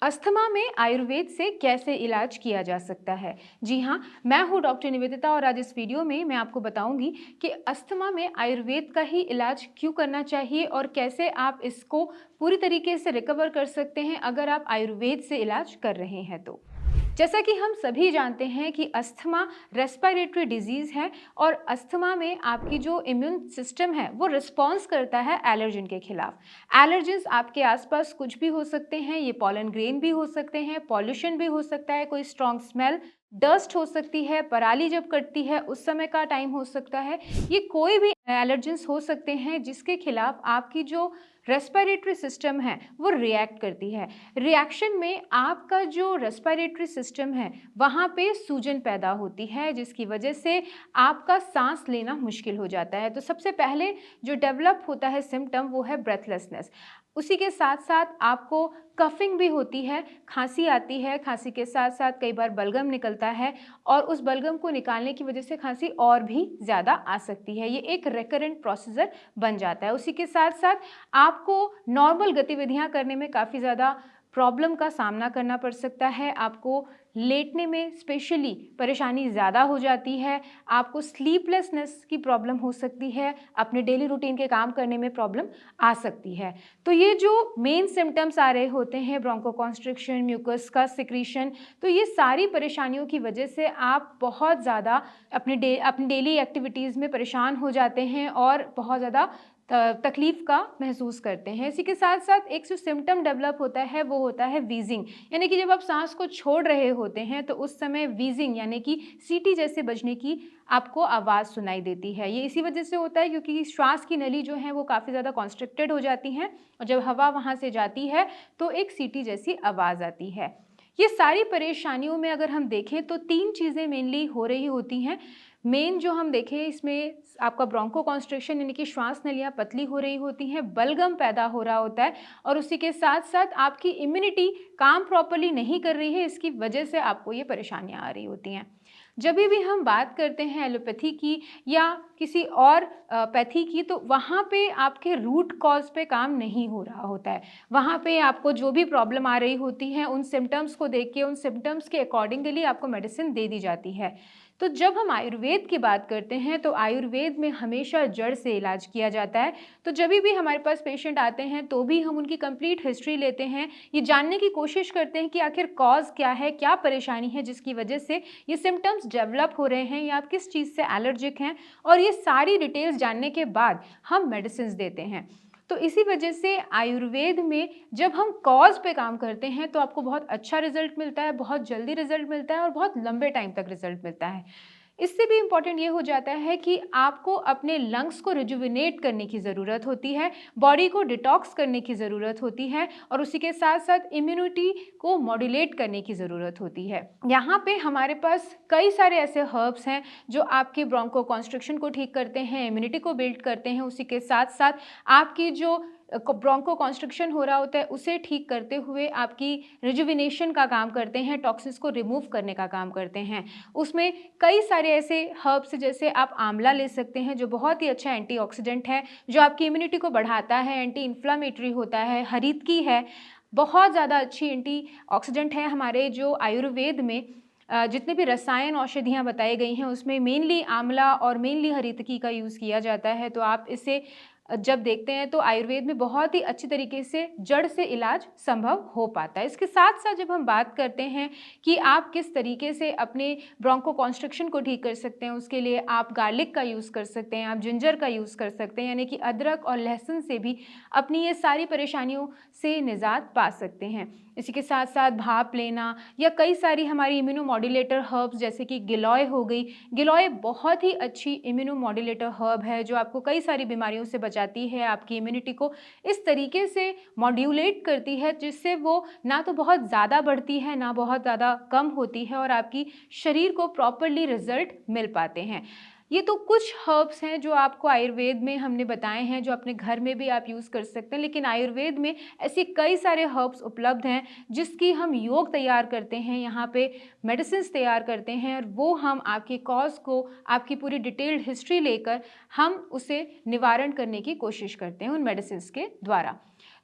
Asthma में आयुर्वेद से कैसे इलाज किया जा सकता है। जी हाँ, मैं हूँ डॉक्टर निवेदिता और आज इस वीडियो में मैं आपको बताऊंगी कि अस्थमा में आयुर्वेद का ही इलाज क्यों करना चाहिए और कैसे आप इसको पूरी तरीके से रिकवर कर सकते हैं अगर आप आयुर्वेद से इलाज कर रहे हैं तो। जैसा कि हम सभी जानते हैं कि अस्थमा रेस्पिरेटरी डिजीज़ है और अस्थमा में आपकी जो इम्यून सिस्टम है वो रिस्पॉन्स करता है एलर्जिन के खिलाफ। एलर्जिन्स आपके आसपास कुछ भी हो सकते हैं, ये पॉलन ग्रेन भी हो सकते हैं, पॉल्यूशन भी हो सकता है, कोई स्ट्रॉन्ग स्मेल, डस्ट हो सकती है, पराली जब कटती है उस समय का टाइम हो सकता है। ये कोई भी एलर्जेंस हो सकते हैं जिसके खिलाफ आपकी जो रेस्पिरेटरी सिस्टम है वो रिएक्ट करती है। रिएक्शन में आपका जो रेस्पिरेटरी सिस्टम है वहाँ पे सूजन पैदा होती है जिसकी वजह से आपका सांस लेना मुश्किल हो जाता है। तो सबसे पहले जो डेवलप होता है सिम्टम वो है ब्रेथलेसनेस। उसी के साथ साथ आपको कफिंग भी होती है, खांसी आती है, खांसी के साथ साथ कई बार बलगम निकलता है और उस बलगम को निकालने की वजह से खांसी और भी ज़्यादा आ सकती है। ये एक रिकरेंट प्रोसीजर बन जाता है। उसी के साथ साथ आपको नॉर्मल गतिविधियां करने में काफ़ी ज़्यादा प्रॉब्लम का सामना करना पड़ सकता है। आपको लेटने में स्पेशली परेशानी ज़्यादा हो जाती है, आपको स्लीपलेसनेस की प्रॉब्लम हो सकती है, अपने डेली रूटीन के काम करने में प्रॉब्लम आ सकती है। तो ये जो मेन सिम्टम्स आ रहे होते हैं, ब्रोंकोकॉन्स्ट्रिक्शन, म्यूकस का सिक्रीशन, तो ये सारी परेशानियों की वजह से आप बहुत ज़्यादा अपनी डेली एक्टिविटीज़ में परेशान हो जाते हैं और बहुत ज़्यादा तकलीफ़ का महसूस करते हैं। इसी के साथ साथ एक जो सिम्टम डेवलप होता है वो होता है वीजिंग, यानी कि जब आप सांस को छोड़ रहे होते हैं तो उस समय वीजिंग यानी कि सीटी जैसे बजने की आपको आवाज़ सुनाई देती है। ये इसी वजह से होता है क्योंकि श्वास की नली जो है वो काफ़ी ज़्यादा कॉन्स्ट्रिक्टेड हो जाती हैं और जब हवा वहाँ से जाती है तो एक सीटी जैसी आवाज़ आती है। ये सारी परेशानियों में अगर हम देखें तो 3 चीज़ें मेनली हो रही होती हैं। मेन जो हम देखें इसमें आपका ब्रोंकोकॉन्स्ट्रिक्शन यानी कि श्वास नलियाँ पतली हो रही होती हैं, बलगम पैदा हो रहा होता है और उसी के साथ-साथ आपकी इम्यूनिटी काम प्रॉपर्ली नहीं कर रही है, इसकी वजह से आपको ये परेशानियाँ आ रही होती हैं। जभी भी हम बात करते हैं एलोपैथी की या किसी और पैथी की तो वहाँ पे आपके रूट कॉज़ पे काम नहीं हो रहा होता है। वहाँ पे आपको जो भी प्रॉब्लम आ रही होती है उन सिम्पटम्स को देख के, उन सिम्पटम्स के अकॉर्डिंगली आपको मेडिसिन दे दी जाती है। तो जब हम आयुर्वेद की बात करते हैं तो आयुर्वेद में हमेशा जड़ से इलाज किया जाता है। तो जभी भी हमारे पास पेशेंट आते हैं तो भी हम उनकी कंप्लीट हिस्ट्री लेते हैं, ये जानने की कोशिश करते हैं कि आखिर कॉज़ क्या है, क्या परेशानी है जिसकी वजह से ये सिम्पटम्स डेवलप हो रहे हैं या आप किस चीज़ से एलर्जिक हैं, और ये सारी डिटेल्स जानने के बाद हम मेडिसिन्स देते हैं। तो इसी वजह से आयुर्वेद में जब हम कॉज़ पे काम करते हैं तो आपको बहुत अच्छा रिज़ल्ट मिलता है, बहुत जल्दी रिज़ल्ट मिलता है और बहुत लंबे टाइम तक रिज़ल्ट मिलता है। इससे भी इम्पॉर्टेंट ये हो जाता है कि आपको अपने लंग्स को रिजुविनेट करने की ज़रूरत होती है, बॉडी को डिटॉक्स करने की ज़रूरत होती है और उसी के साथ-साथ इम्यूनिटी को मॉड्यूलेट करने की ज़रूरत होती है। यहाँ पे हमारे पास कई सारे ऐसे हर्ब्स हैं जो आपके ब्रोंकोकॉन्स्ट्रिक्शन को ठीक करते हैं, इम्यूनिटी को बिल्ड करते हैं, उसी के साथ-साथ आपकी जो ब्रोंकोकॉन्स्ट्रिक्शन हो रहा होता है उसे ठीक करते हुए आपकी रिजुविनेशन का काम करते हैं, टॉक्सिन्स को रिमूव करने का काम करते हैं। उसमें कई सारे ऐसे हर्ब्स जैसे आप आंवला ले सकते हैं जो बहुत ही अच्छा एंटीऑक्सीडेंट है, जो आपकी इम्यूनिटी को बढ़ाता है, एंटी इन्फ्लेमेटरी होता है। हरीतकी है, बहुत ज़्यादा अच्छी एंटीऑक्सीडेंट है। हमारे जो आयुर्वेद में जितने भी रसायन औषधियाँ बताई गई हैं उसमें मेनली आंवला और मेनली हरीतकी का यूज़ किया जाता है। तो आप इसे जब देखते हैं तो आयुर्वेद में बहुत ही अच्छी तरीके से जड़ से इलाज संभव हो पाता है। इसके साथ-साथ जब हम बात करते हैं कि आप किस तरीके से अपने ब्रोंकोकॉन्स्ट्रिक्शन को ठीक कर सकते हैं, उसके लिए आप गार्लिक का यूज़ कर सकते हैं, आप जिंजर का यूज़ कर सकते हैं, यानी कि अदरक और लहसुन से भी अपनी ये सारी परेशानियों से निजात पा सकते हैं। इसी के साथ-साथ भाप लेना या कई सारी हमारी इम्यूनोमॉड्यूलेटर हर्ब्स जैसे कि गिलॉय हो गई। गिलॉय बहुत ही अच्छी इम्यूनोमॉड्यूलेटर हर्ब है जो आपको कई सारी बीमारियों से बचाती है, आपकी इम्यूनिटी को इस तरीके से मॉड्यूलेट करती है जिससे वो ना तो बहुत ज़्यादा बढ़ती है, ना बहुत ज़्यादा कम होती है और आपकी शरीर को प्रॉपरली रिज़ल्ट मिल पाते हैं। ये तो कुछ हर्ब्स हैं जो आपको आयुर्वेद में हमने बताए हैं, जो अपने घर में भी आप यूज़ कर सकते हैं, लेकिन आयुर्वेद में ऐसे कई सारे हर्ब्स उपलब्ध हैं जिसकी हम योग तैयार करते हैं, यहाँ पे मेडिसिन्स तैयार करते हैं और वो हम आपके कॉज़ को, आपकी पूरी डिटेल्ड हिस्ट्री लेकर हम उसे निवारण करने की कोशिश करते हैं उन मेडिसिन्स के द्वारा।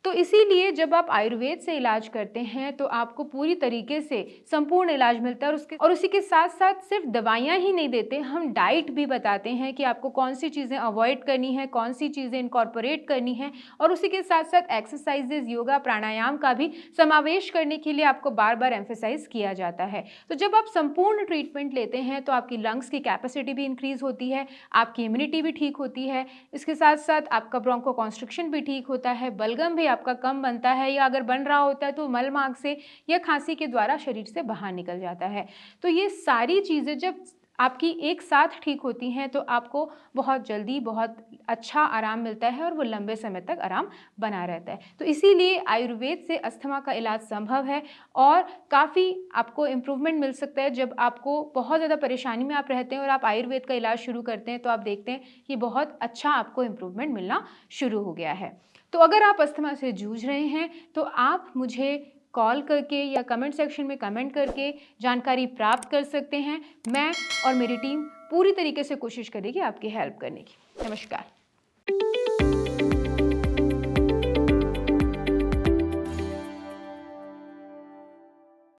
तो इसीलिए जब आप आयुर्वेद से इलाज करते हैं तो आपको पूरी तरीके से संपूर्ण इलाज मिलता है और उसी के साथ-साथ सिर्फ दवाइयाँ ही नहीं देते, हम डाइट भी बताते हैं कि आपको कौन-सी चीज़ें अवॉइड करनी है, कौन-सी चीज़ें इनकॉर्पोरेट करनी है और उसी के साथ-साथ एक्सरसाइज़ेज़, योगा, प्राणायाम का भी समावेश करने के लिए आपको बार-बार एम्फसाइज़ किया जाता है। तो जब आप संपूर्ण ट्रीटमेंट लेते हैं तो आपकी लंग्स की कैपेसिटी भी इंक्रीज़ होती है, आपकी इम्यूनिटी भी ठीक होती है, इसके साथ-साथ आपका ब्रोंको कॉन्स्ट्रिक्शन भी ठीक होता है, बलगम भी आपका कम बनता है या अगर बन रहा होता है तो मल मार्ग से या खाँसी के द्वारा शरीर से बाहर निकल जाता है। तो ये सारी चीज़ें जब आपकी एक साथ ठीक होती हैं तो आपको बहुत जल्दी बहुत अच्छा आराम मिलता है और वो लंबे समय तक आराम बना रहता है। तो इसीलिए आयुर्वेद से अस्थमा का इलाज संभव है और काफ़ी आपको इम्प्रूवमेंट मिल सकता है। जब आपको बहुत ज़्यादा परेशानी में आप रहते हैं और आप आयुर्वेद का इलाज शुरू करते हैं तो आप देखते हैं कि बहुत अच्छा आपको इम्प्रूवमेंट मिलना शुरू हो गया है। तो अगर आप अस्थमा से जूझ रहे हैं तो आप मुझे कॉल करके या कमेंट सेक्शन में कमेंट करके जानकारी प्राप्त कर सकते हैं। मैं और मेरी टीम पूरी तरीके से कोशिश करेगी आपकी हेल्प करने की। नमस्कार।